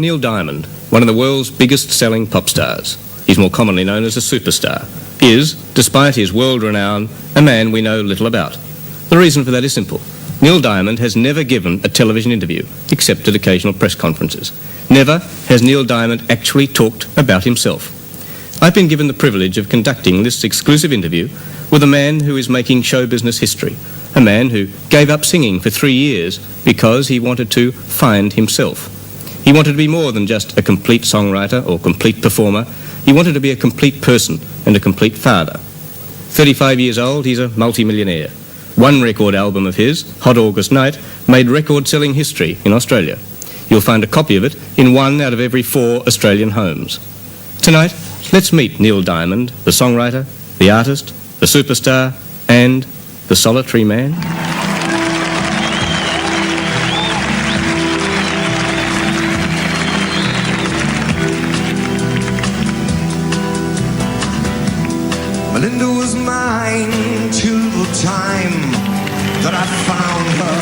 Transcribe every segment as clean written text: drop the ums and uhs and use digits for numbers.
Neil Diamond, one of the world's biggest-selling pop stars, he's more commonly known as a superstar, is, despite his world renown, a man we know little about. The reason for that is simple. Neil Diamond has never given a television interview, except at occasional press conferences. Never has Neil Diamond actually talked about himself. I've been given the privilege of conducting this exclusive interview with a man who is making show business history, a man who gave up singing for 3 years because he wanted to find himself. He wanted to be more than just a complete songwriter or complete performer. He wanted to be a complete person and a complete father. 35 years old, he's a multi-millionaire. One record album of his, Hot August Night, made record-selling history in Australia. You'll find a copy of it in 1 out of every 4 Australian homes. Tonight, let's meet Neil Diamond, the songwriter, the artist, the superstar, and the solitary man. Melinda was mine till the time that I found her.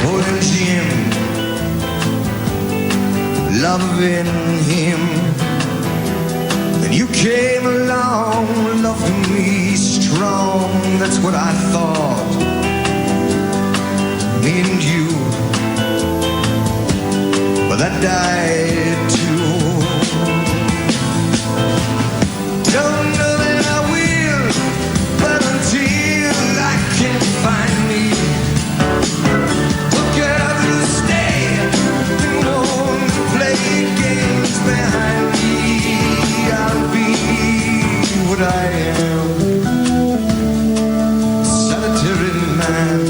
Holding Jim, loving him. Then you came along, loving me strong. That's what I thought, me and you. But that died too. Don't know that I will, but until I can find me, look out to stay and won't play games behind me. I'll be what I am, solitary man,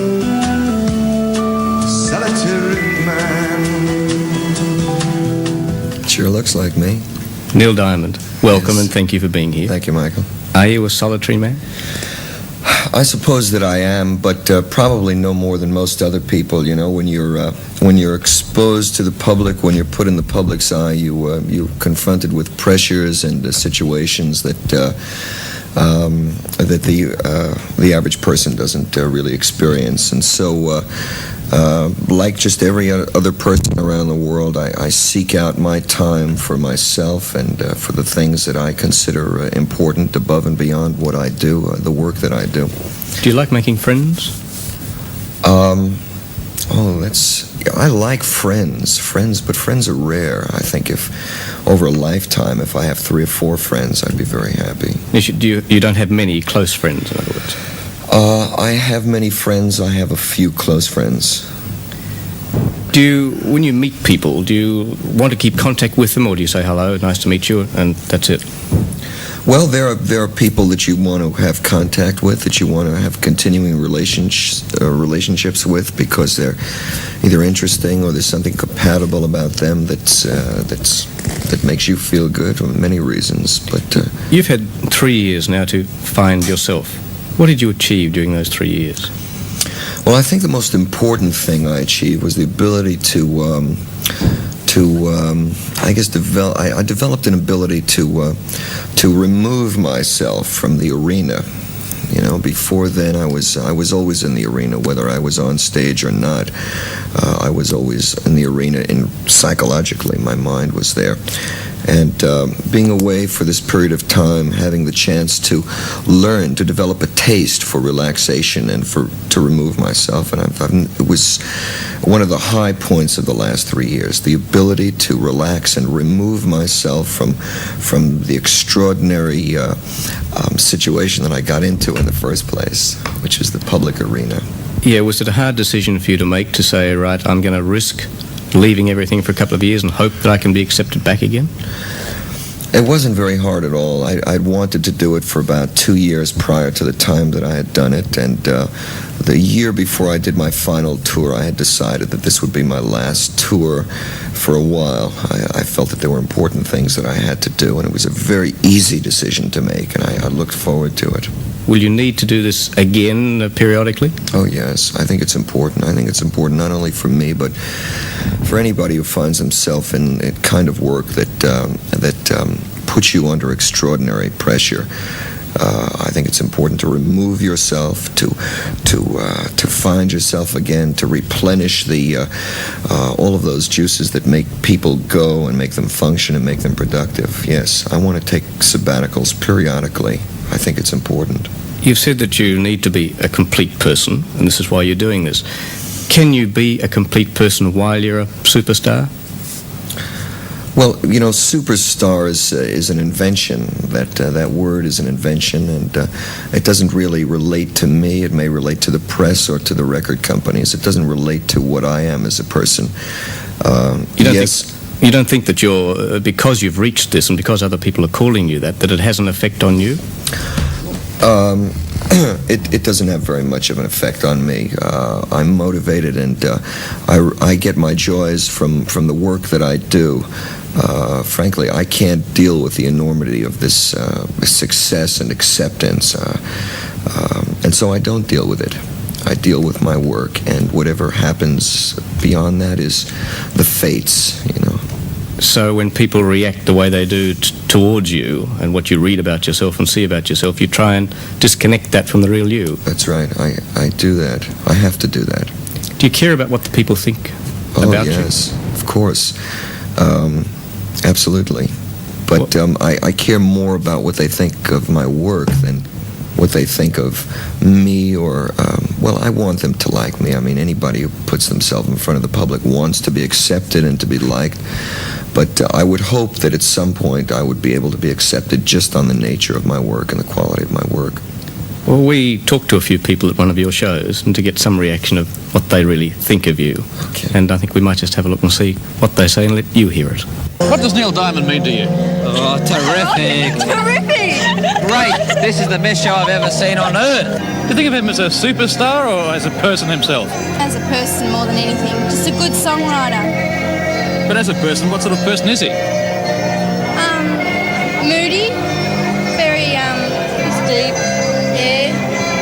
solitary man. Sure looks like me. Neil Diamond, welcome. Yes. And thank you for being here. Thank you, Michael. Are you a solitary man? I suppose that I am, but probably no more than most other people. You know, when you're exposed to the public, when you're put in the public's eye, you're confronted with pressures and situations that the average person doesn't really experience. And so, like just every other person around the world, I seek out my time for myself and for the things that I consider important above and beyond what I do, the work that I do. Do you like making friends? I like friends, but friends are rare. I think if over a lifetime, if I have 3 or 4 friends, I'd be very happy. You don't have many close friends, in other words? I have many friends. I have a few close friends. When you meet people, do you want to keep contact with them, or do you say hello, nice to meet you, and that's it? Well, there are people that you want to have contact with, that you want to have continuing relationships with, because they're either interesting or there's something compatible about them that makes you feel good for many reasons. But you've had 3 years now to find yourself. What did you achieve during those 3 years? Well, I think the most important thing I achieved was the ability I developed an ability to remove myself from the arena. You know, before then I was always in the arena, whether I was on stage or not. I was always in the arena, psychologically my mind was there. And being away for this period of time, having the chance to learn, to develop a taste for relaxation and to remove myself, and it was one of the high points of the last 3 years, the ability to relax and remove myself from the extraordinary situation that I got into in the first place, which is the public arena. Yeah, was it a hard decision for you to make, to say, right, I'm going to risk leaving everything for a couple of years and hope that I can be accepted back again? It wasn't very hard at all. I'd wanted to do it for about 2 years prior to the time that I had done it, and the year before I did my final tour, I had decided that this would be my last tour for a while. I felt that there were important things that I had to do, and it was a very easy decision to make, and I looked forward to it. Will you need to do this again periodically? Oh, yes. I think it's important. I think it's important not only for me, but for anybody who finds himself in a kind of work that puts you under extraordinary pressure. I think it's important to remove yourself, to find yourself again, to replenish all of those juices that make people go and make them function and make them productive. Yes, I want to take sabbaticals periodically. I think it's important. You've said that you need to be a complete person, and this is why you're doing this. Can you be a complete person while you're a superstar? Well, you know, superstar is an invention. That word is an invention, and it doesn't really relate to me. It may relate to the press or to the record companies. It doesn't relate to what I am as a person. You don't think that you're, because you've reached this and because other people are calling you that it has an effect on you? It doesn't have very much of an effect on me. I'm motivated, and I get my joys from the work that I do. Frankly, I can't deal with the enormity of this success and acceptance, and so I don't deal with it. I deal with my work, and whatever happens beyond that is the fates, you know. So when people react the way they do towards you and what you read about yourself and see about yourself, you try and disconnect that from the real you. That's right. I do that. I have to do that. Do you care about what the people think about you? Oh, yes, of course. Absolutely. But I care more about what they think of my work than what they think of me, or, well, I want them to like me. I mean, anybody who puts themselves in front of the public wants to be accepted and to be liked. But I would hope that at some point I would be able to be accepted just on the nature of my work and the quality of my work. Well, we talked to a few people at one of your shows and to get some reaction of what they really think of you. Okay. And I think we might just have a look and see what they say and let you hear it. What does Neil Diamond mean to you? Oh, terrific. Terrific! Great. This is the best show I've ever seen on earth. Do you think of him as a superstar or as a person himself? As a person more than anything, just a good songwriter. But as a person, what sort of person is he? Moody, very he's deep, yeah.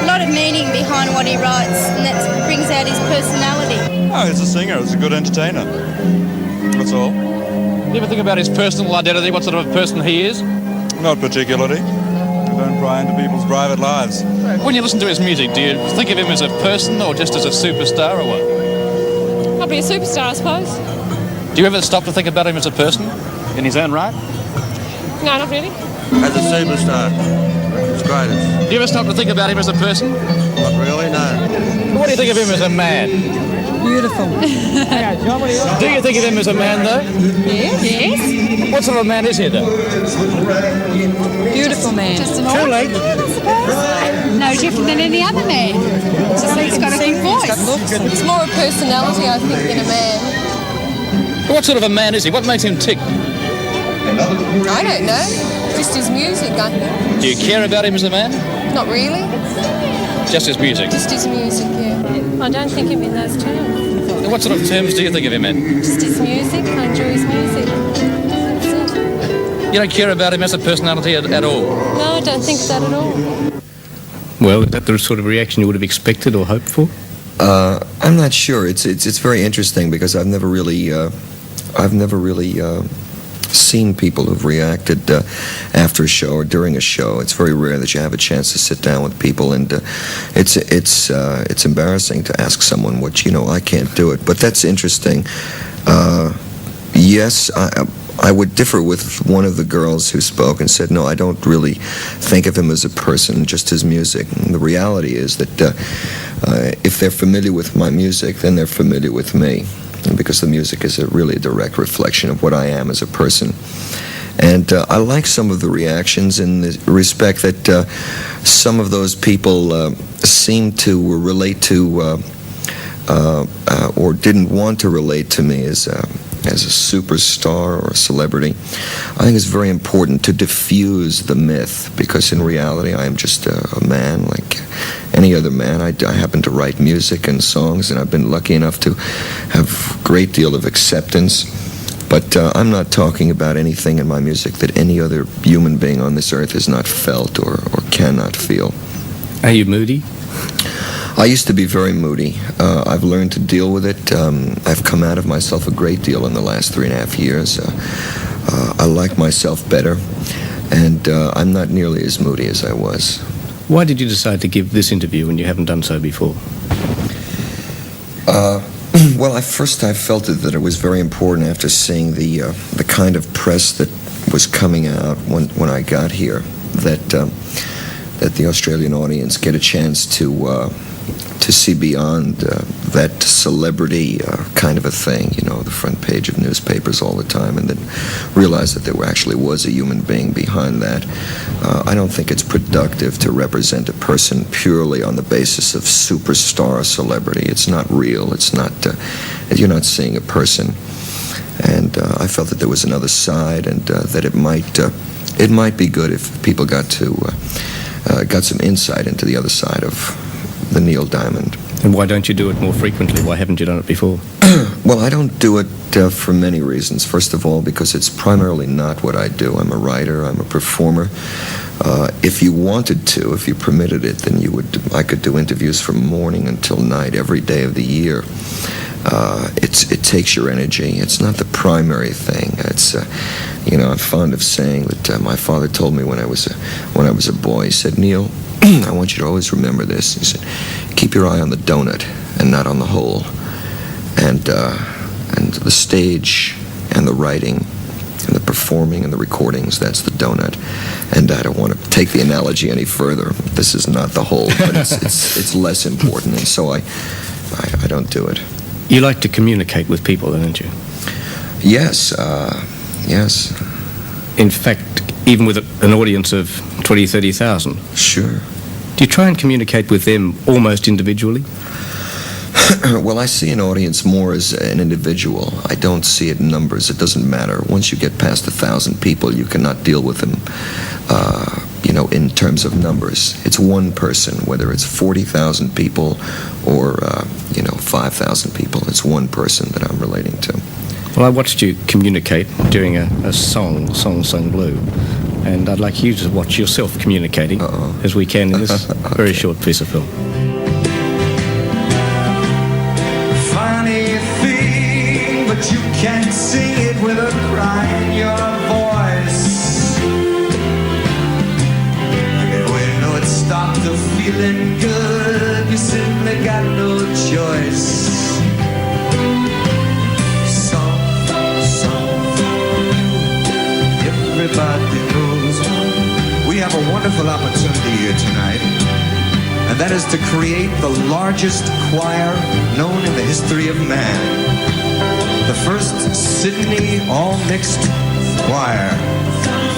A lot of meaning behind what he writes, and that brings out his personality. Oh, he's a singer. He's a good entertainer. That's all. Do you ever think about his personal identity, what sort of a person he is? Not particularly. I don't pry into people's private lives. When you listen to his music, do you think of him as a person or just as a superstar or what? Probably a superstar, I suppose. Do you ever stop to think about him as a person in his own right? No, not really. As a superstar. It's great. Do you ever stop to think about him as a person? Not really, no. What do you think of him as a man? Beautiful. Do you think of him as a man, though? Yes. What sort of a man is he, though? Beautiful man. Just an Truly? no different than any other man. Just that he's got a good voice. It's more a personality, I think, than a man. What sort of a man is he? What makes him tick? I don't know. Just his music, I think. Do you care about him as a man? Not really. Just his music? Just his music, yeah. I don't think of him in those terms. What sort of terms do you think of him in? Just his music. I enjoy his music. That's it. You don't care about him as a personality at all? No, I don't think that at all. Well, is that the sort of reaction you would have expected or hoped for? I'm not sure. It's very interesting because I've never really seen people who've reacted after a show or during a show. It's very rare that you have a chance to sit down with people, and it's embarrassing to ask someone what, you know, I can't do it. But that's interesting. Yes, I would differ with one of the girls who spoke and said, no, I don't really think of him as a person, just his music. And the reality is that if they're familiar with my music, then they're familiar with me, because the music is really a direct reflection of what I am as a person. And I like some of the reactions in the respect that some of those people seem to relate to or didn't want to relate to me as a superstar or a celebrity. I think it's very important to diffuse the myth, because in reality I am just a man like any other man. I happen to write music and songs, and I've been lucky enough to have a great deal of acceptance. But I'm not talking about anything in my music that any other human being on this earth has not felt or cannot feel. Are you moody? I used to be very moody. I've learned to deal with it. I've come out of myself a great deal in the last 3.5 years. I like myself better. and I'm not nearly as moody as I was. Why did you decide to give this interview when you haven't done so before? Well, I felt that it was very important after seeing the kind of press that was coming out when I got here, that the Australian audience get a chance to see beyond that celebrity kind of a thing, the front page of newspapers all the time, and then realize that there actually was a human being behind that. I don't think it's productive to represent a person purely on the basis of superstar celebrity. It's not real. It's not. You're not seeing a person. And I felt that there was another side, and that it might be good if people got some insight into the other side of the Neil Diamond. And why don't you do it more frequently? Why haven't you done it before? Well, I don't do it for many reasons. First of all, because it's primarily not what I do. I'm a writer. I'm a performer. If you wanted to, if you permitted it, then I could do interviews from morning until night, every day of the year. It takes your energy. It's not the primary thing. It's I'm fond of saying that my father told me when I was a boy. He said, "Neil, I want you to always remember this." He said, "Keep your eye on the donut and not on the hole." And the stage and the writing and the performing and the recordings, that's the donut. And I don't want to take the analogy any further. This is not the whole, but it's less important, and so I don't do it. You like to communicate with people, don't you? Yes, yes. In fact, even with an audience of 20, 30,000? Sure. Do you try and communicate with them almost individually? Well, I see an audience more as an individual. I don't see it in numbers. It doesn't matter. Once you get past 1,000 people, you cannot deal with them, in terms of numbers. It's one person, whether it's 40,000 people or, 5,000 people. It's one person that I'm relating to. Well, I watched you communicate during a song sung blue, and I'd like you to watch yourself communicating as we can in this very short piece of film. Funny thing, but you can't sing it with a cry in your voice. And when it stopped to feeling good, you simply got no choice. Everybody knows. We have a wonderful opportunity here tonight, and that is to create the largest choir known in the history of man. The first Sydney all-mixed choir,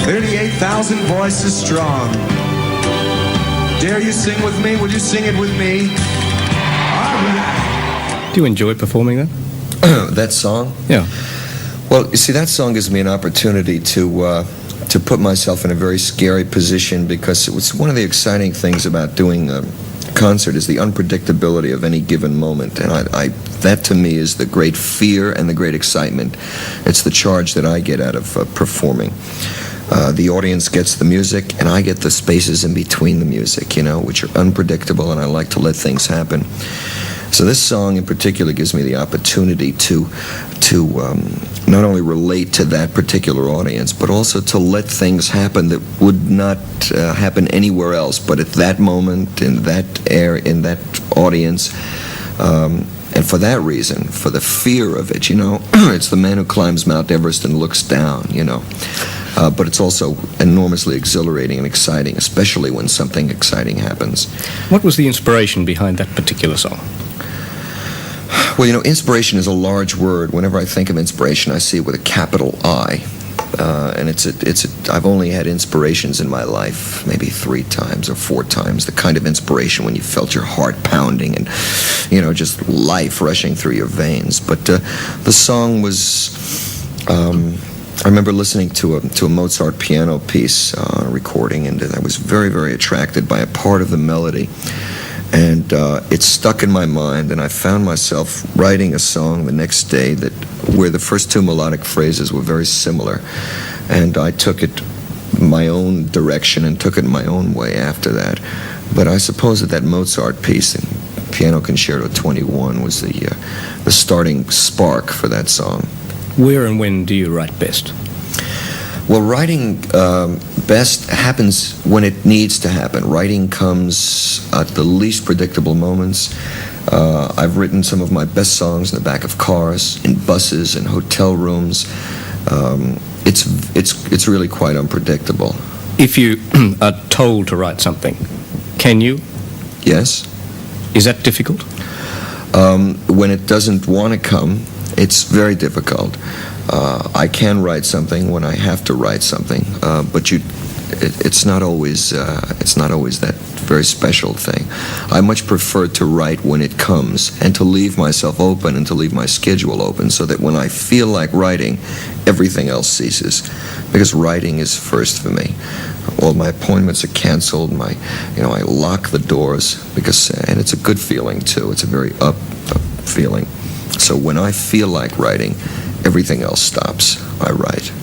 38,000 voices strong. Dare you sing with me? Will you sing it with me? All right. Do you enjoy performing that? That song? Yeah. Well, you see, that song gives me an opportunity to put myself in a very scary position, because it's one of the exciting things about doing a concert is the unpredictability of any given moment, and that to me is the great fear and the great excitement. It's the charge that I get out of performing. The audience gets the music, and I get the spaces in between the music, which are unpredictable, and I like to let things happen. So this song in particular gives me the opportunity to not only relate to that particular audience, but also to let things happen that would not happen anywhere else, but at that moment, in that audience. And for that reason, for the fear of it, it's the man who climbs Mount Everest and looks down, but it's also enormously exhilarating and exciting, especially when something exciting happens. What was the inspiration behind that particular song? Well, inspiration is a large word. Whenever I think of inspiration, I see it with a capital I. And I've only had inspirations in my life, maybe 3 times or 4 times, the kind of inspiration when you felt your heart pounding and, just life rushing through your veins. But the song was, I remember listening to a Mozart piano piece on a recording, and I was very, very attracted by a part of the melody. And it stuck in my mind, and I found myself writing a song the next day where the first 2 melodic phrases were very similar. And I took it my own direction and took it my own way after that. But I suppose that Mozart piece, Piano Concerto 21, was the starting spark for that song. Where and when do you write best? Well, writing best happens when it needs to happen. Writing comes at the least predictable moments. I've written some of my best songs in the back of cars, in buses, in hotel rooms. It's really quite unpredictable. If you are told to write something, can you? Yes. Is that difficult? When it doesn't want to come, it's very difficult. I can write something when I have to write something, but it's not always that very special thing. I much prefer to write when it comes and to leave myself open and to leave my schedule open so that when I feel like writing, everything else ceases. Because writing is first for me. All my appointments are canceled. I lock the doors and it's a good feeling too. It's a very up feeling. So when I feel like writing, everything else stops. I write.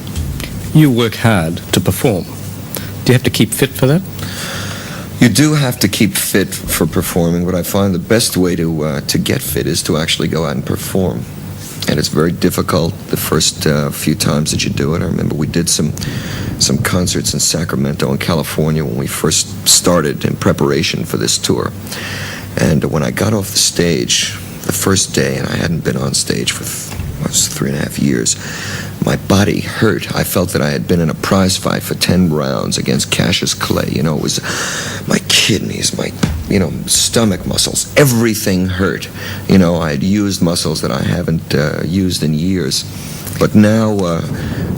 You work hard to perform. Do you have to keep fit for that? You do have to keep fit for performing, but I find the best way to get fit is to actually go out and perform. And it's very difficult the first few times that you do it. I remember we did some concerts in Sacramento and California when we first started in preparation for this tour. And when I got off the stage the first day, and I hadn't been on stage for 3.5 years, my body hurt. I felt that I had been in a prize fight for 10 rounds against Cassius Clay. It was my kidneys, my stomach muscles, everything hurt. I had used muscles that I haven't used in years. But now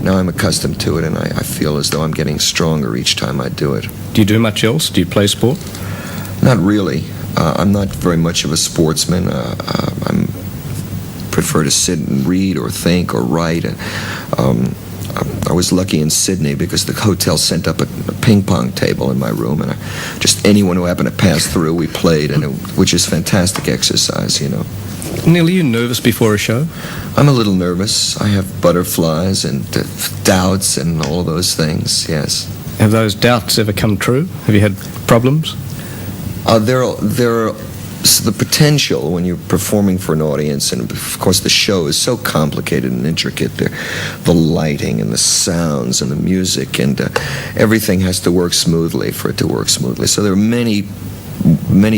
I'm accustomed to it, and I feel as though I'm getting stronger each time I do it. Do you do much else? Do you play sport? Not really. I'm not very much of a sportsman. I prefer to sit and read or think or write. I was lucky in Sydney because the hotel sent up a ping pong table in my room, and just anyone who happened to pass through, we played, which is fantastic exercise, Neil, are you nervous before a show? I'm a little nervous. I have butterflies and doubts and all of those things, yes. Have those doubts ever come true? Have you had problems? There are the potential when you're performing for an audience, and of course the show is so complicated and intricate. The lighting and the sounds and the music and everything has to work smoothly for it to work smoothly. So there are many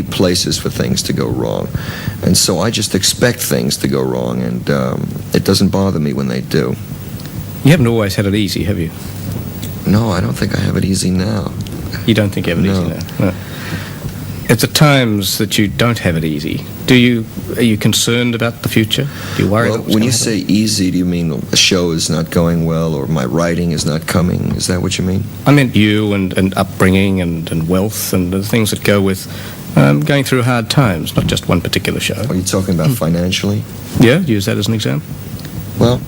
places for things to go wrong, and so I just expect things to go wrong, and it doesn't bother me when they do. You haven't always had it easy, have you? No, I don't think I have it easy now. You don't think you have it easy now? No. At the times that you don't have it easy, are you concerned about the future? Do you worry? Well, when you say easy, do you mean a show is not going well or my writing is not coming? Is that what you mean? I meant you and upbringing and wealth and the things that go with going through hard times, not just one particular show. Are you talking about financially? Yeah, use that as an example. Well,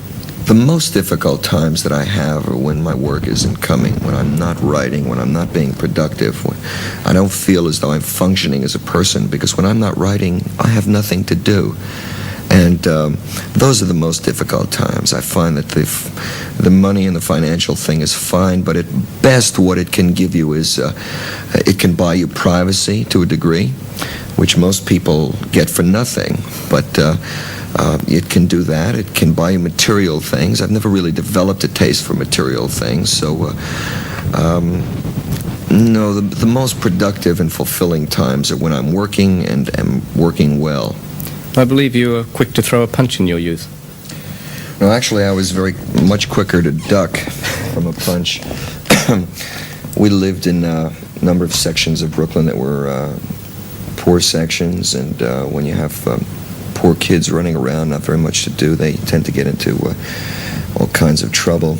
the most difficult times that I have are when my work isn't coming, when I'm not writing, when I'm not being productive, when I don't feel as though I'm functioning as a person, because when I'm not writing, I have nothing to do. And those are the most difficult times. I find that the money and the financial thing is fine, but at best what it can give you is it can buy you privacy to a degree, which most people get for nothing. But it can do that. It can buy you material things. I've never really developed a taste for material things, so no, the most productive and fulfilling times are when I'm working and am working well. I believe you were quick to throw a punch in your youth. No, actually, I was very much quicker to duck from a punch. We lived in a number of sections of Brooklyn that were poor sections, and when you have poor kids running around, not very much to do, they tend to get into all kinds of trouble.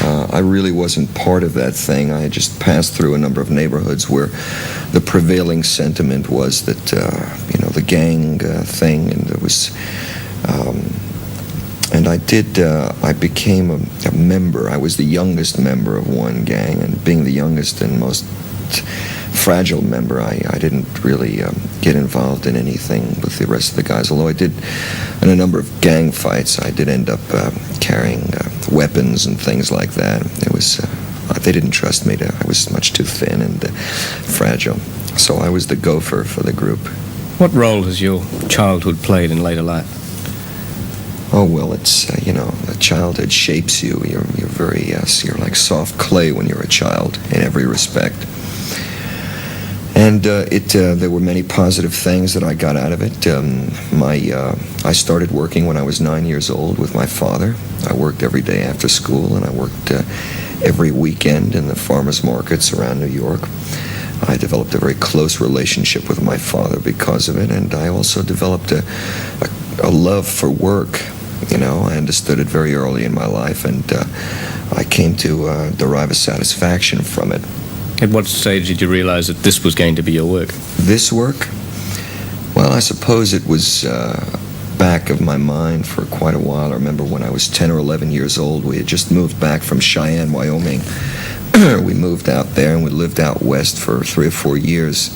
I really wasn't part of that thing. I had just passed through a number of neighborhoods where the prevailing sentiment was that, the gang thing, and it was, and I became a member. I was the youngest member of one gang, and being the youngest and most fragile member, I didn't really get involved in anything with the rest of the guys, although I did in a number of gang fights. I did end up carrying weapons and things like that. It was they didn't trust me. I was much too thin and fragile, so I was the gopher for the group. What role has your childhood played in later life? Oh, well, it's, childhood shapes you. You're very, you're like soft clay when you're a child in every respect. And there were many positive things that I got out of it. I started working when I was 9 years old with my father. I worked every day after school, and I worked every weekend in the farmers markets around New York. I developed a very close relationship with my father because of it, and I also developed a love for work. I understood it very early in my life, and I came to derive a satisfaction from it. At what stage did you realize that this was going to be your work? This work? Well, I suppose it was back of my mind for quite a while. I remember when I was 10 or 11 years old, we had just moved back from Cheyenne, Wyoming. We moved out there and we lived out west for 3 or 4 years.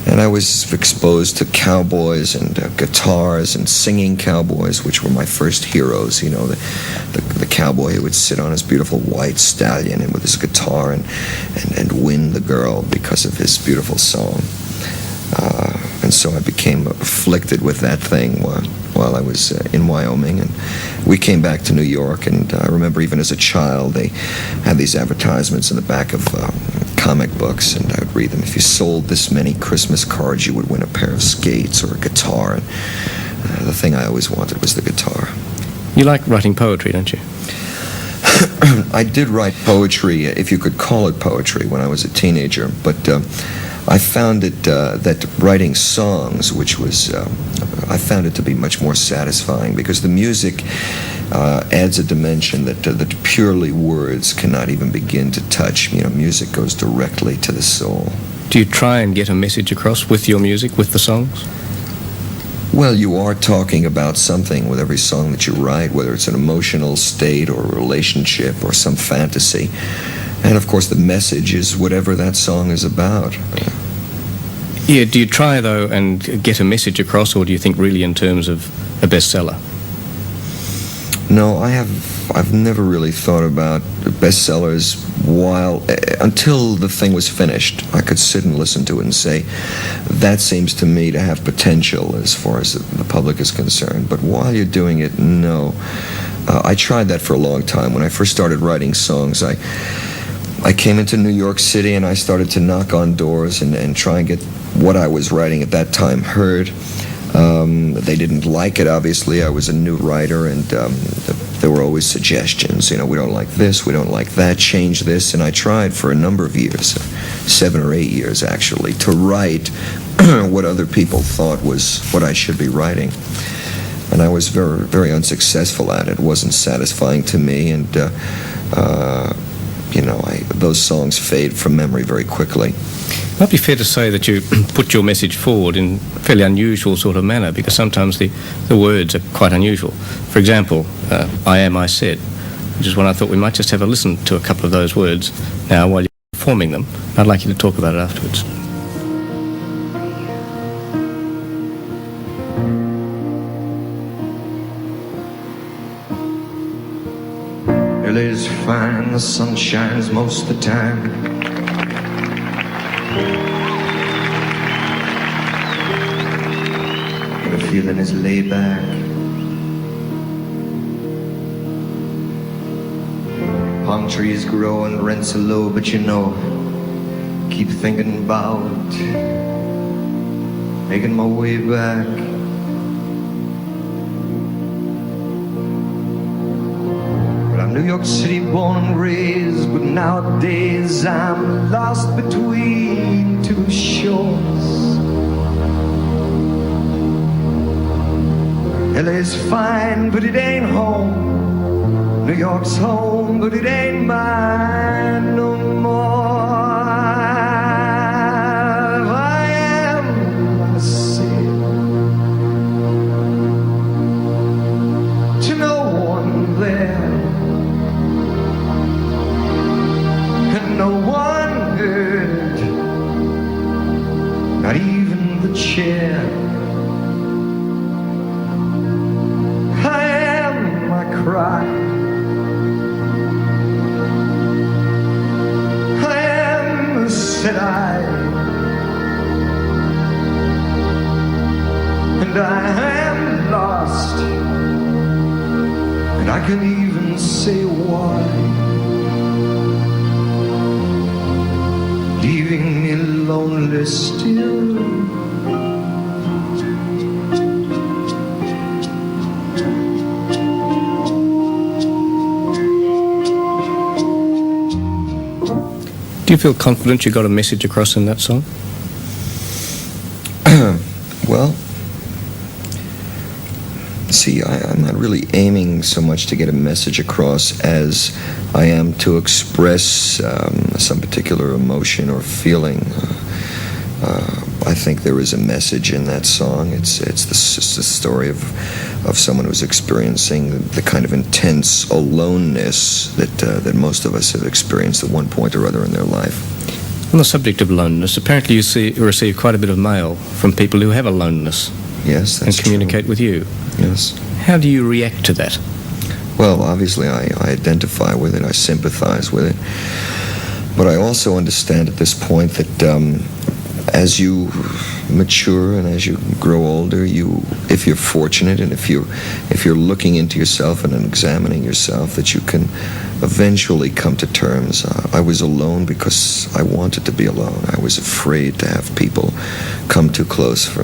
And I was exposed to cowboys and guitars and singing cowboys, which were my first heroes. The cowboy who would sit on his beautiful white stallion and with his guitar and win the girl because of his beautiful song. And so I became afflicted with that thing while I was in Wyoming. And we came back to New York, and I remember even as a child, they had these advertisements in the back of comic books, and I would read them. If you sold this many Christmas cards, you would win a pair of skates or a guitar. And the thing I always wanted was the guitar. You like writing poetry, don't you? I did write poetry, if you could call it poetry, when I was a teenager, but I found it that writing songs, which was, I found it to be much more satisfying because the music adds a dimension that purely words cannot even begin to touch. Music goes directly to the soul. Do you try and get a message across with your music, with the songs? Well, you are talking about something with every song that you write, whether it's an emotional state or a relationship or some fantasy. And, of course, the message is whatever that song is about. Yeah, do you try, though, and get a message across, or do you think really in terms of a bestseller? No, I've never really thought about bestsellers until the thing was finished. I could sit and listen to it and say, that seems to me to have potential as far as the public is concerned. But while you're doing it, no. I tried that for a long time. When I first started writing songs, I came into New York City and I started to knock on doors and try and get what I was writing at that time heard. They didn't like it, obviously. I was a new writer, and there were always suggestions. We don't like this, we don't like that, change this. And I tried for a number of years, 7 or 8 years actually, to write what other people thought was what I should be writing. And I was very, very unsuccessful at it. It wasn't satisfying to me, and those songs fade from memory very quickly. It might be fair to say that you put your message forward in a fairly unusual sort of manner, because sometimes the words are quite unusual. For example, I am, I said, which is one I thought we might just have a listen to a couple of those words now while you're performing them. I'd like you to talk about it afterwards. LA's fine, the sun shines most of the time. And the feeling is laid back. Palm trees grow and rents are low, but keep thinking about making my way back. New York City born and raised, but nowadays I'm lost between two shores. LA's fine, but it ain't home. New York's home, but it ain't mine no more. I am, I said, to no one there. No one heard, not even the chair. I am, I cry. I am, said I. And I am lost and I can even say why. Leaving me lonely still. Do you feel confident you got a message across in that song? Well, see, I'm not really aiming so much to get a message across as I am to express some particular emotion or feeling. I think there is a message in that song. It's the story of someone who's experiencing the kind of intense aloneness that most of us have experienced at one point or other in their life. On the subject of loneliness, apparently you receive quite a bit of mail from people who have a loneliness. Yes, that's and communicate true. with you. Yes. How do you react to that? Well, obviously I identify with it, I sympathize with it, but I also understand at this point that as you mature and as you grow older, if you're fortunate and if you're looking into yourself and examining yourself, that you can eventually come to terms. I was alone because I wanted to be alone. I was afraid to have people come too close for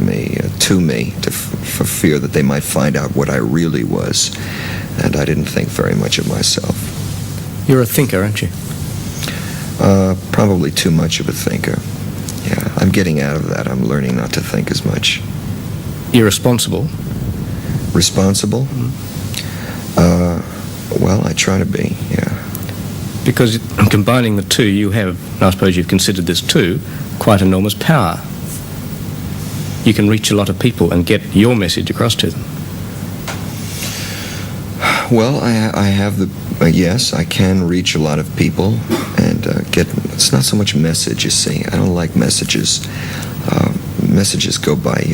fear that they might find out what I really was, and I didn't think very much of myself. You're a thinker, aren't you? Probably too much of a thinker. Yeah, I'm getting out of that. I'm learning not to think as much. You're responsible? Responsible? Well, I try to be, yeah. Because combining the two, you have, and I suppose you've considered this too, quite enormous power. You can reach a lot of people and get your message across to them. Well, I have yes, I can reach a lot of people and it's not so much message, you see. I don't like messages. Messages go by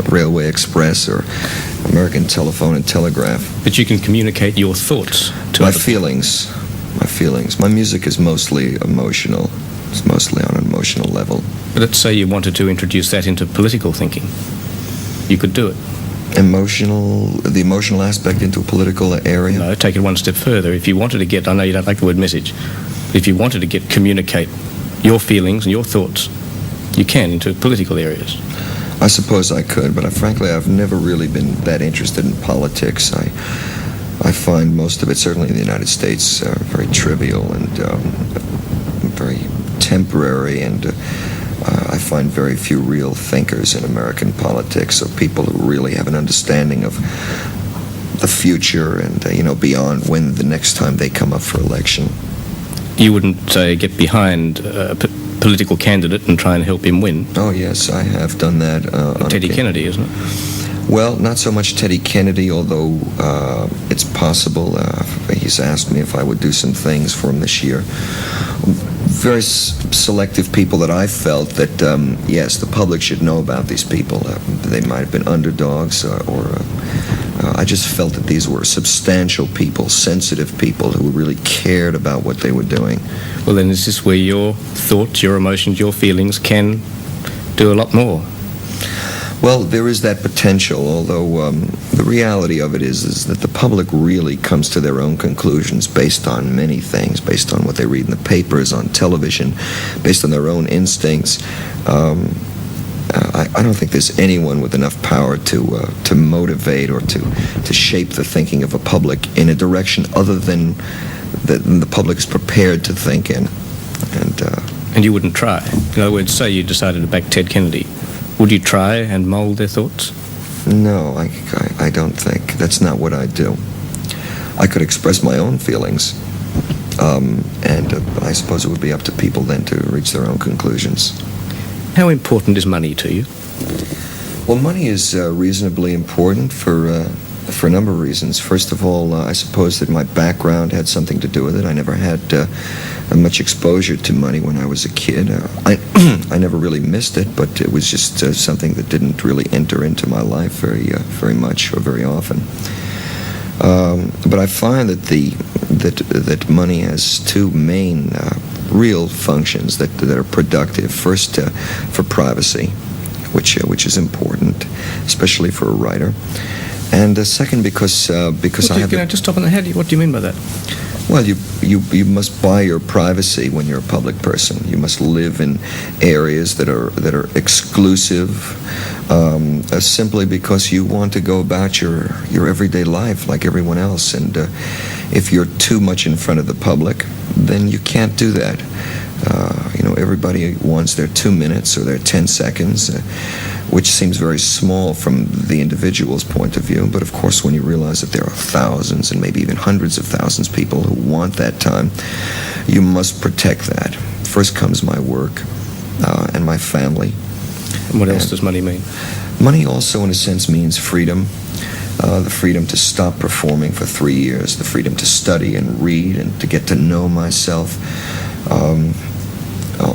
Railway Express or American Telephone and Telegraph. But you can communicate your thoughts to my feelings. My music is mostly emotional. It's mostly on an emotional level. But let's say you wanted to introduce that into political thinking. You could do it. The emotional aspect into a political area? No, take it one step further. If you wanted to get, I know you don't like the word message, but if you wanted to communicate your feelings and your thoughts, you can into political areas. I suppose I could, but frankly, I've never really been that interested in politics. I find most of it, certainly in the United States, very trivial and very temporary, and I find very few real thinkers in American politics, or people who really have an understanding of the future and, beyond when the next time they come up for election. You wouldn't, say, get behind a political candidate and try and help him win? Oh, yes, I have done that. Teddy Kennedy, isn't it? Well, not so much Teddy Kennedy, although it's possible. He's asked me if I would do some things for him this year. Very selective people that I felt that, yes, the public should know about these people. They might have been underdogs, or I just felt that these were substantial people, sensitive people who really cared about what they were doing. Well, then is this where your thoughts, your emotions, your feelings can do a lot more? Well, there is that potential, although the reality of it is that the public really comes to their own conclusions based on many things, based on what they read in the papers, on television, based on their own instincts. I don't think there's anyone with enough power to motivate or to shape the thinking of a public in a direction other than the public is prepared to think in. And you wouldn't try? In other words, say you decided to back Ted Kennedy. Would you try and mold their thoughts? No, I don't think. That's not what I do. I could express my own feelings, and I suppose it would be up to people then to reach their own conclusions. How important is money to you? Well, money is reasonably important for a number of reasons. First of all, I suppose that my background had something to do with it. I never had much exposure to money when I was a kid. I never really missed it, but it was just something that didn't really enter into my life very much or very often. But I find that money has two main real functions that are productive. First, for privacy, which is important, especially for a writer. And second, because I have... Just stop on that. What do you mean by that? Well, you must buy your privacy when you're a public person. You must live in areas that are exclusive, simply because you want to go about your everyday life like everyone else. And if you're too much in front of the public, then you can't do that. Everybody wants their 2 minutes or their 10 seconds, which seems very small from the individual's point of view. But of course, when you realize that there are thousands and maybe even hundreds of thousands of people who want that time, you must protect that. First comes my work and my family. And what else does money mean? Money also, in a sense, means freedom. The freedom to stop performing for 3 years, the freedom to study and read and to get to know myself.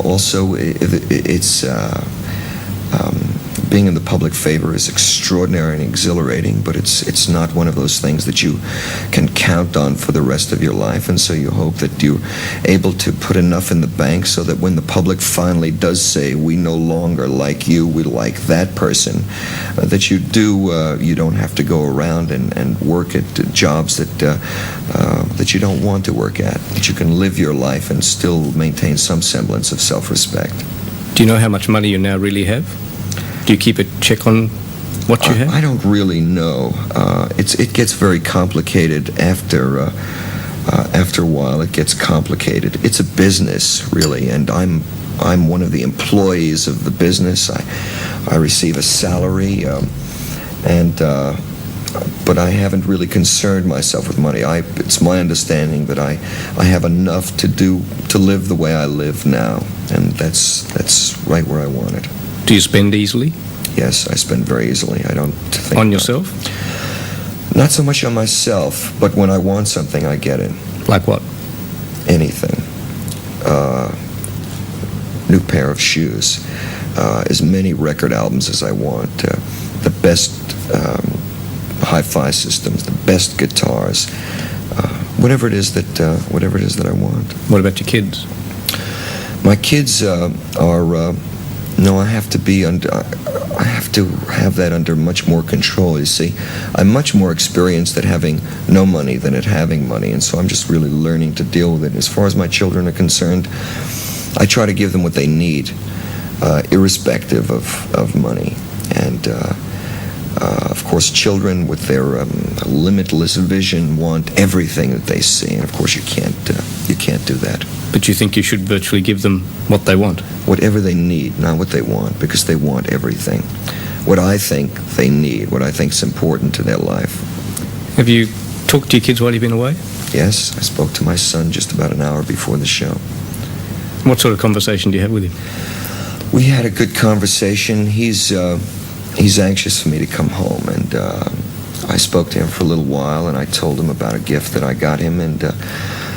Also, it's being in the public favor is extraordinary and exhilarating, but it's not one of those things that you can count on for the rest of your life, and so you hope that you're able to put enough in the bank so that when the public finally does say, we no longer like you, we like that person, that you don't have to go around and work at jobs that you don't want to work at, that you can live your life and still maintain some semblance of self-respect. Do you know how much money you now really have? Do you keep a check on what you have? I don't really know. It gets very complicated after a while. It gets complicated. It's a business, really, and I'm one of the employees of the business. I receive a salary, but I haven't really concerned myself with money. It's my understanding that I have enough to live the way I live now, and that's right where I want it. Do you spend easily? Yes, I spend very easily. I don't think... On yourself? Not so much on myself, but when I want something, I get it. Like what? Anything. New pair of shoes. As many record albums as I want. The best hi-fi systems. The best guitars. Whatever it is that I want. What about your kids? My kids are... No, I have to have that under much more control, you see. I'm much more experienced at having no money than at having money, and so I'm just really learning to deal with it. As far as my children are concerned, I try to give them what they need, irrespective of money. And, of course, children with their limitless vision want everything that they see, and of course you can't do that. But you think you should virtually give them what they want? Whatever they need, not what they want, because they want everything. What I think they need, what I think is important to their life. Have you talked to your kids while you've been away? Yes, I spoke to my son just about an hour before the show. What sort of conversation do you have with him? We had a good conversation. He's anxious for me to come home, and I spoke to him for a little while, and I told him about a gift that I got him, and...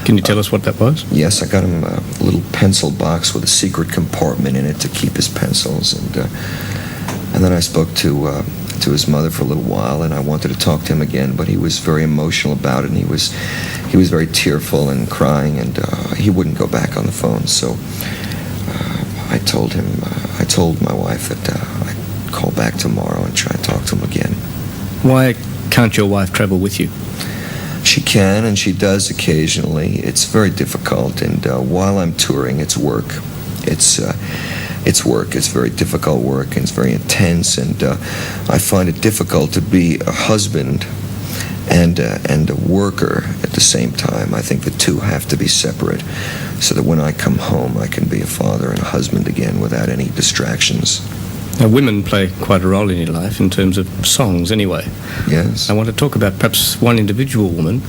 Can you tell us what that was? Yes, I got him a little pencil box with a secret compartment in it to keep his pencils, and then I spoke to his mother for a little while, and I wanted to talk to him again, but he was very emotional about it, and he was very tearful and crying, and he wouldn't go back on the phone. So I told my wife that I'd call back tomorrow and try and talk to him again. Why can't your wife travel with you? She can, and she does occasionally. It's very difficult, and while I'm touring, it's work. It's work. It's very difficult work, and it's very intense, and I find it difficult to be a husband and a worker at the same time. I think the two have to be separate, so that when I come home, I can be a father and a husband again without any distractions. Now, women play quite a role in your life in terms of songs, anyway. Yes. I want to talk about perhaps one individual woman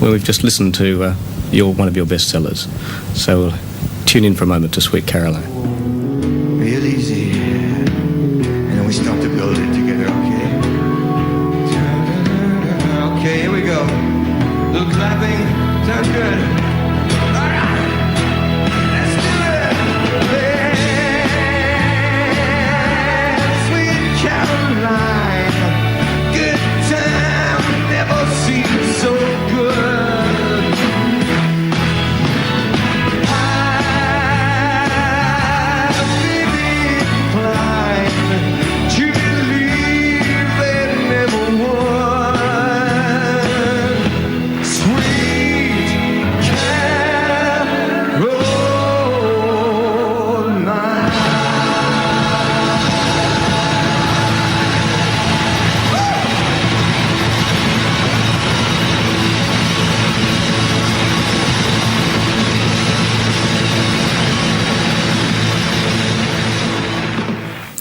where we've just listened to one of your bestsellers. So we'll tune in for a moment to Sweet Caroline. Real easy. And then we start to build it together, okay? Okay, here we go. A little clapping. Sounds good. All right. Let's do it. Yeah. Sweet Caroline. Good time. Never seemed so good.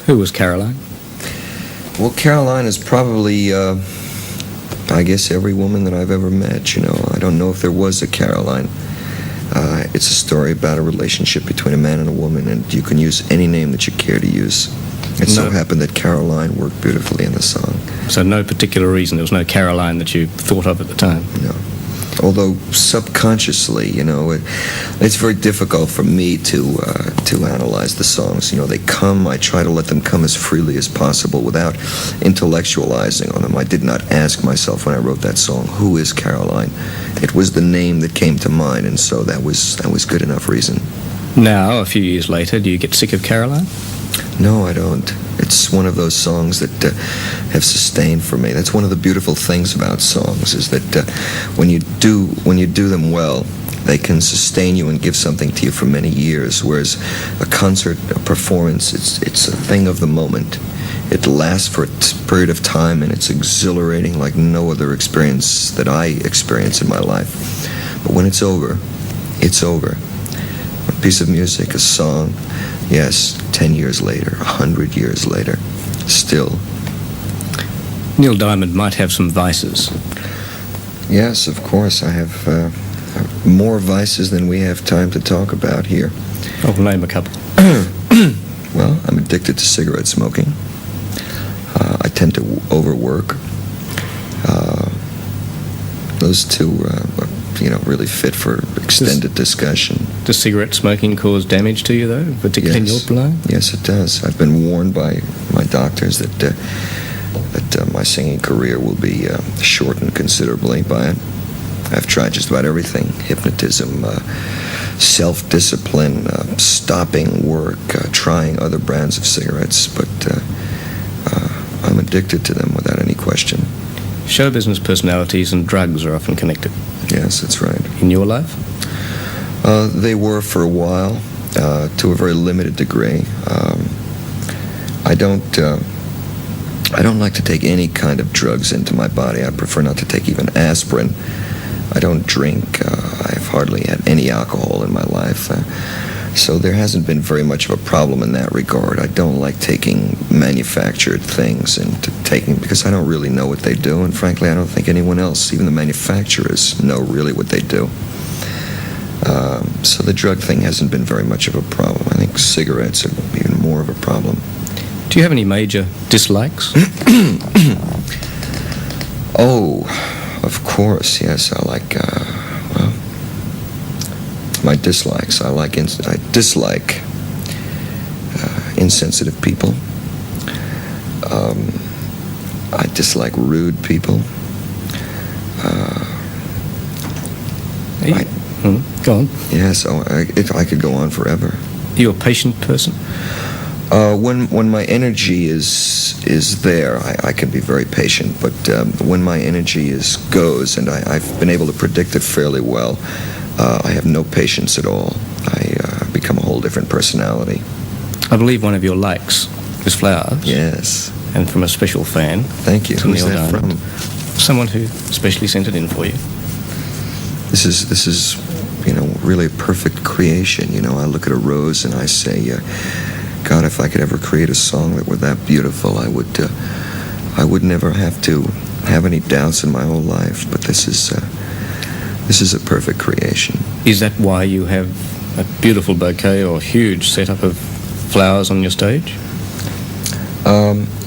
Who was Caroline? Well, Caroline is probably, I guess, every woman that I've ever met. You know, I don't know if there was a Caroline. It's a story about a relationship between a man and a woman, and you can use any name that you care to use. It so happened that Caroline worked beautifully in the song. So no particular reason, there was no Caroline that you thought of at the time? No. Although subconsciously, you know, it's very difficult for me to analyze the songs. You know, they come, I try to let them come as freely as possible without intellectualizing on them. I did not ask myself when I wrote that song, who is Caroline? It was the name that came to mind, and so that was good enough reason. Now, a few years later, do you get sick of Caroline? No, I don't. It's one of those songs that have sustained for me. That's one of the beautiful things about songs, is that when you do them well, they can sustain you and give something to you for many years. Whereas a concert, a performance, it's a thing of the moment. It lasts for a period of time, and it's exhilarating like no other experience that I experience in my life. But when it's over, it's over. A piece of music, a song, yes, 10 years later, 100 years later, still. Neil Diamond might have some vices. Yes, of course. I have more vices than we have time to talk about here. Oh, name a couple. Well, I'm addicted to cigarette smoking. I tend to overwork. Those two are, really fit for extended discussion. Does cigarette smoking cause damage to you, though, particularly in your playing? Yes, it does. I've been warned by my doctors that my singing career will be shortened considerably by it. I've tried just about everything: hypnotism, self-discipline, stopping work, trying other brands of cigarettes, but I'm addicted to them without any question. Show business personalities and drugs are often connected. Yes, that's right. In your life? They were for a while, to a very limited degree. I don't like to take any kind of drugs into my body. I prefer not to take even aspirin. I don't drink. I've hardly had any alcohol in my life. So there hasn't been very much of a problem in that regard. I don't like taking manufactured things because I don't really know what they do, and frankly, I don't think anyone else, even the manufacturers, know really what they do. So the drug thing hasn't been very much of a problem. I think cigarettes are even more of a problem. Do you have any major dislikes? Oh, of course, yes. I like, my dislikes. I dislike insensitive people. I dislike rude people. Go on. Yes, I could go on forever. Are you a patient person? When my energy is there, I can be very patient. But when my energy goes, and I've been able to predict it fairly well, I have no patience at all. I become a whole different personality. I believe one of your likes is flowers. Yes. And from a special fan. Thank you. Who's Neil that Diamond. from? Someone who specially sent it in for you. This is really a perfect creation. I look at a rose and I say, God, if I could ever create a song that were that beautiful, I would never have to have any doubts in my whole life. But this is a perfect creation. Is that why you have a beautiful bouquet or huge setup of flowers on your stage?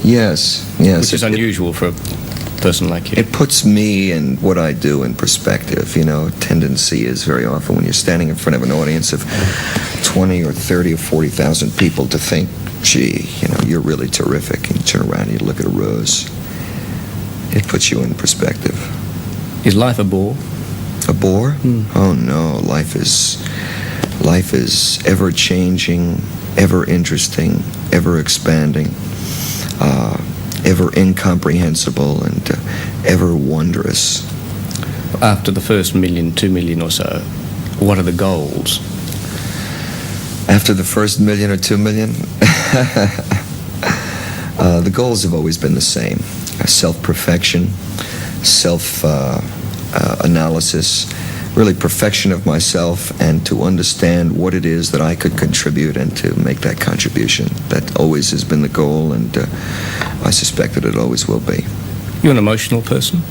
Yes. Which is unusual for a person like you. It puts me and what I do in perspective. Tendency is very often when you're standing in front of an audience of 20 or 30 or 40,000 people to think, gee, you're really terrific. And you turn around and you look at a rose. It puts you in perspective. Is life a bore? A bore? Oh no, life is ever changing, ever interesting, ever expanding, ever incomprehensible, and ever wondrous. After the first 1 million, 2 million or so, what are the goals? After the first 1 million or 2 million? The goals have always been the same. Self-perfection, self-analysis, really perfection of myself and to understand what it is that I could contribute and to make that contribution. That always has been the goal, and I suspect that it always will be. You're an emotional person?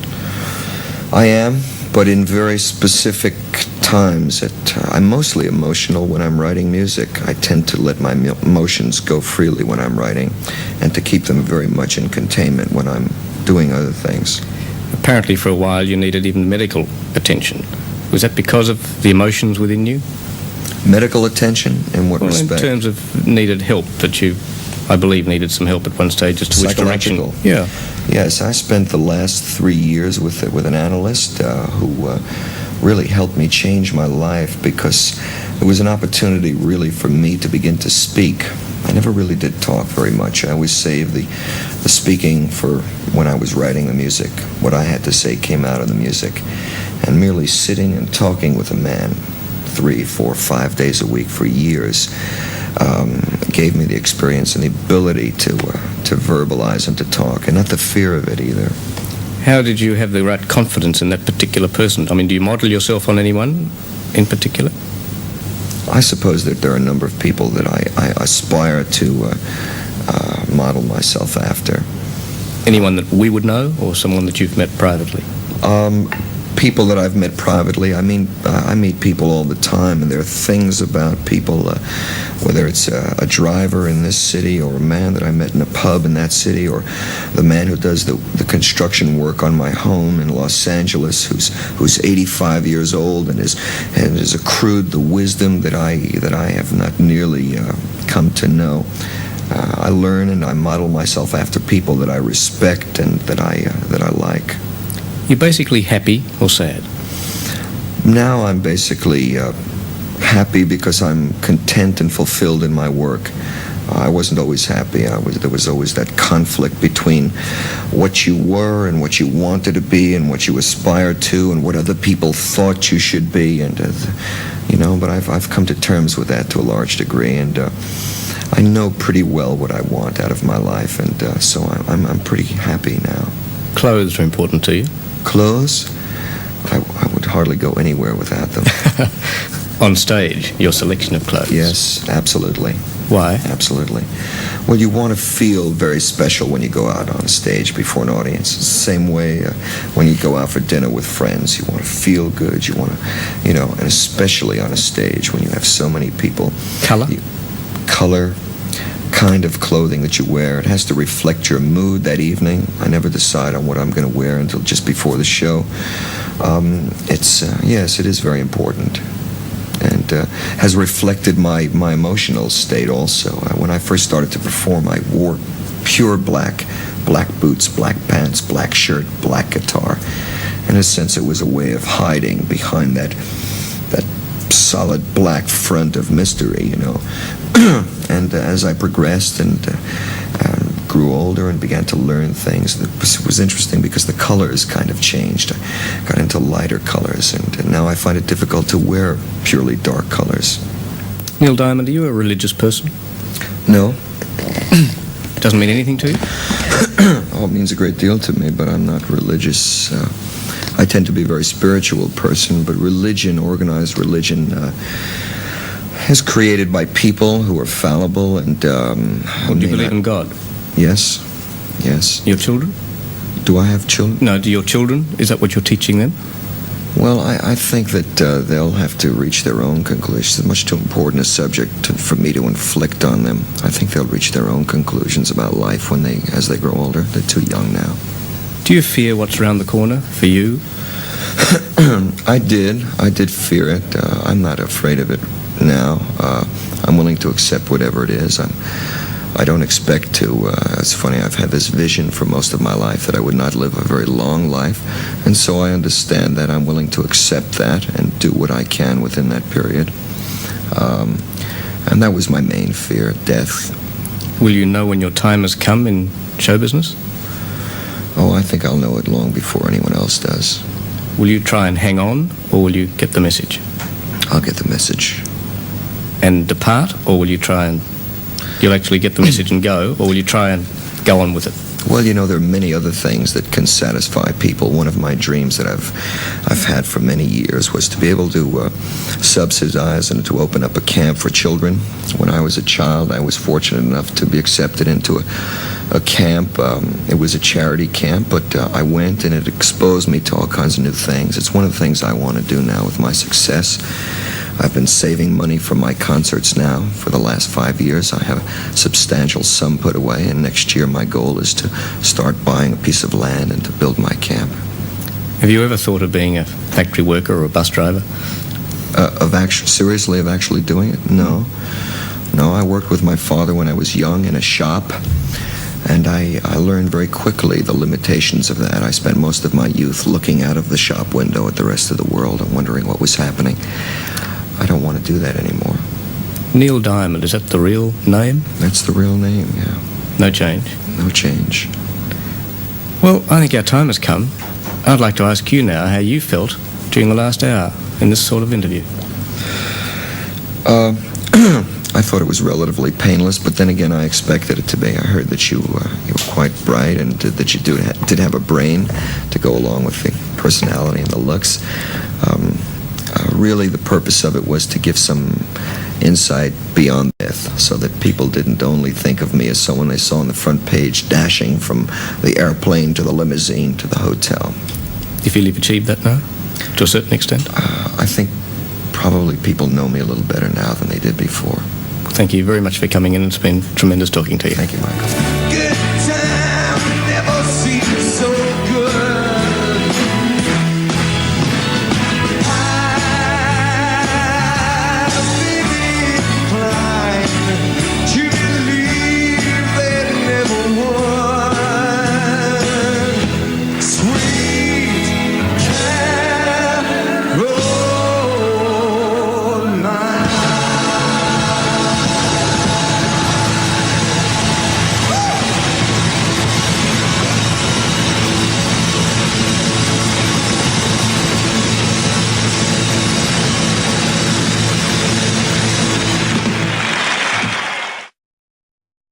I am, but in very specific times. I'm mostly emotional when I'm writing music. I tend to let my emotions go freely when I'm writing, and to keep them very much in containment when I'm doing other things. Apparently for a while you needed even medical attention. Was that because of the emotions within you? Medical attention? In what respect? In terms of needed help, that you, I believe, needed some help at one stage as to which direction. Yeah. Yes, I spent the last 3 years with an analyst who really helped me change my life, because it was an opportunity really for me to begin to speak. I never really did talk very much. I always saved the speaking for when I was writing the music. What I had to say came out of the music. And merely sitting and talking with a man 3, 4, 5 days a week for years gave me the experience and the ability to verbalize and to talk, and not the fear of it either. How did you have the right confidence in that particular person? I mean, do you model yourself on anyone in particular? I suppose that there are a number of people that I aspire to model myself after. Anyone that we would know, or someone that you've met privately? People that I've met privately. I mean, I meet people all the time, and there are things about people, whether it's a driver in this city, or a man that I met in a pub in that city, or the man who does the construction work on my home in Los Angeles, who's 85 years old and has accrued the wisdom that I have not nearly come to know. I learn and I model myself after people that I respect and that I like. You're basically happy or sad? Now I'm basically happy because I'm content and fulfilled in my work. I wasn't always happy. There was always that conflict between what you were and what you wanted to be and what you aspired to and what other people thought you should be. And but I've come to terms with that to a large degree, and I know pretty well what I want out of my life, and so I'm pretty happy now. Clothes are important to you? Clothes? I would hardly go anywhere without them. On stage, your selection of clothes? Yes, absolutely. Why? Absolutely. Well, you want to feel very special when you go out on stage before an audience. It's the same way when you go out for dinner with friends. You want to feel good. You want to, and especially on a stage when you have so many people. Color? Color, kind of clothing that you wear. It has to reflect your mood that evening. I never decide on what I'm going to wear until just before the show. Yes, it is very important, and has reflected my emotional state also. When I first started to perform, I wore pure black boots, black pants, black shirt, black guitar. In a sense, it was a way of hiding behind that solid black front of mystery, And as I progressed and grew older and began to learn things, it was interesting because the colors kind of changed. I got into lighter colors, and now I find it difficult to wear purely dark colors. Neil Diamond, are you a religious person? No. Doesn't mean anything to you? Oh, it means a great deal to me, but I'm not religious. I tend to be a very spiritual person, but religion, organized religion, is created by people who are fallible and... Do you believe in God? Yes. Yes. Your children? Do I have children? No, do your children? Is that what you're teaching them? Well, I think that they'll have to reach their own conclusions. It's much too important a subject for me to inflict on them. I think they'll reach their own conclusions about life as they grow older. They're too young now. Do you fear what's around the corner for you? I did fear it. I'm not afraid of it now. I'm willing to accept whatever it is. I don't expect to. It's funny, I've had this vision for most of my life that I would not live a very long life, and so I understand that. I'm willing to accept that and do what I can within that period. And that was my main fear, death. Will you know when your time has come in show business? Oh, I think I'll know it long before anyone else does. Will you try and hang on, or will you get the message? I'll get the message. And depart, or will you try and... You'll actually get the message and go, or will you try and go on with it? Well, you know, there are many other things that can satisfy people. One of my dreams that I've had for many years was to be able to subsidize and to open up a camp for children. When I was a child, I was fortunate enough to be accepted into a camp. It was a charity camp, but I went and it exposed me to all kinds of new things. It's one of the things I want to do now with my success. I've been saving money for my concerts now for the last 5 years. I have a substantial sum put away, and next year my goal is to start buying a piece of land and to build my camp. Have you ever thought of being a factory worker or a bus driver? Seriously, of actually doing it? No. No, I worked with my father when I was young in a shop, and I learned very quickly the limitations of that. I spent most of my youth looking out of the shop window at the rest of the world and wondering what was happening. I don't want to do that anymore. Neil Diamond, is that the real name? That's the real name, yeah. No change? No change. Well, I think our time has come. I'd like to ask you now how you felt during the last hour in this sort of interview. I thought it was relatively painless, but then again, I expected it to be. I heard that you were quite bright and that you did have a brain to go along with the personality and the looks. Really, the purpose of it was to give some insight beyond death, so that people didn't only think of me as someone they saw on the front page dashing from the airplane to the limousine to the hotel. Do you feel you've achieved that now, to a certain extent? I think probably people know me a little better now than they did before. Thank you very much for coming in. It's been tremendous talking to you. Thank you, Michael.